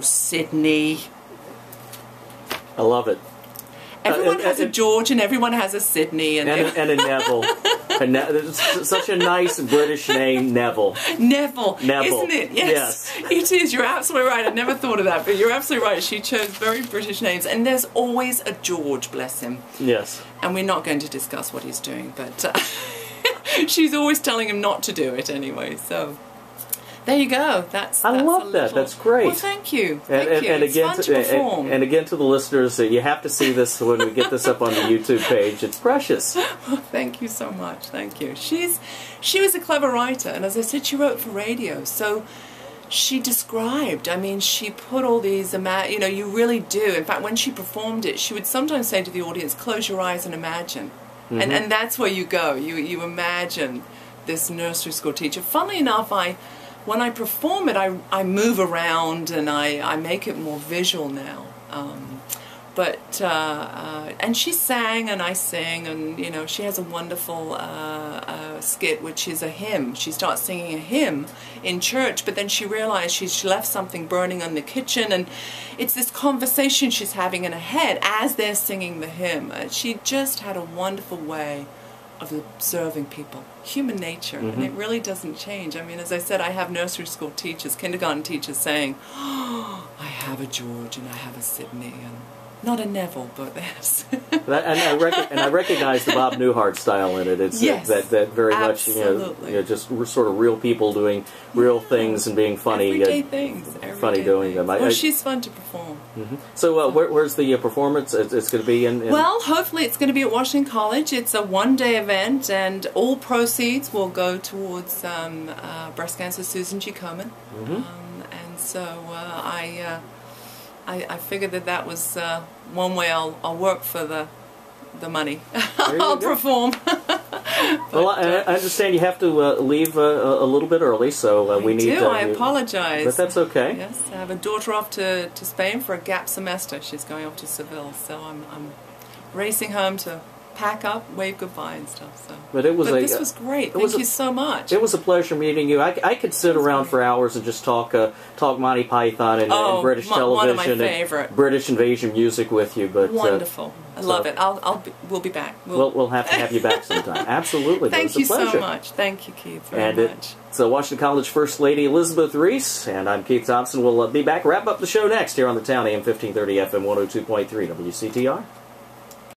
Sydney. I love it. Everyone has a George and everyone has a Sydney. And a Neville. It's such a nice British name, Neville. Neville. Neville. Isn't it? Yes. It is. You're absolutely right. I never thought of that, but you're absolutely right. She chose very British names. And there's always a George, bless him. Yes. And we're not going to discuss what he's doing, but she's always telling him not to do it anyway, so... There you go. I love that. That's great. Well, thank you. Thank you. It's fun to perform. And again, to the listeners, you have to see this when we get this up on the YouTube page. It's precious. Well, thank you so much. Thank you. She was a clever writer, and as I said, she wrote for radio. So she described. I mean, she put all these. You know, you really do. In fact, when she performed it, she would sometimes say to the audience, "Close your eyes and imagine." Mm-hmm. And that's where you go. You imagine this nursery school teacher. Funnily enough, when I perform it, I move around and I make it more visual now. And she sang and I sing, and you know, she has a wonderful skit which is a hymn. She starts singing a hymn in church, but then she realized she left something burning in the kitchen, and it's this conversation she's having in her head as they're singing the hymn. She just had a wonderful way of observing people, human nature, and it really doesn't change. I mean, as I said, I have nursery school teachers, kindergarten teachers saying, "Oh, I have a George and I have a Sydney, and not a Neville, but yes." and I recognize the Bob Newhart style in it. It's that very absolutely. much, you know, just sort of real people doing real things and being funny. Everyday things. Funny doing them. Well, she's fun to perform. So where's the performance? It's going to be in... Well, hopefully it's going to be at Washington College. It's a one-day event, and all proceeds will go towards breast cancer Susan G. Komen. And so I figured that was one way I'll work for the money. I'll perform. Well, I understand you have to leave a little bit early, so we need... I apologize. But that's okay. Yes, I have a daughter off to Spain for a gap semester. She's going off to Seville, so I'm racing home to pack up, wave goodbye and stuff. So, but this was great. Thank you so much. It was a pleasure meeting you. I could sit around for hours and just talk Monty Python and British television, one of my favorite. And British invasion music with you. But wonderful. I love it. We'll be back. We'll have to have you back sometime. Absolutely. Thank you so much. Thank you, Keith, very much. So Washington College First Lady Elisabeth Reiss, and I'm Keith Thompson. We'll be back. Wrap up the show next here on the Town, AM 1530, FM 102.3, WCTR.